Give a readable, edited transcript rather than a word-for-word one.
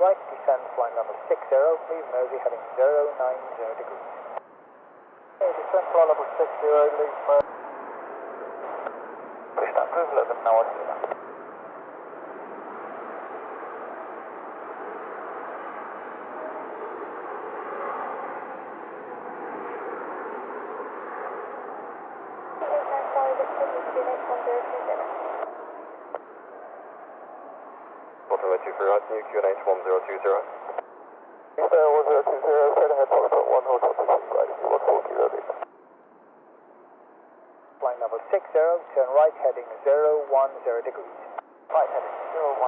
right, descend flight level 60, leave Mersey heading 090 degrees. Okay, descend flight level 60, leave Mersey. Push that move, let them know I see that. Ultra 2 for right, new QNH 1020. Eastbound 1020, set ahead for 1 hotel position, right, if you want 4 kilo leave. Flight level 60, turn right heading 010 degrees. Right heading 010.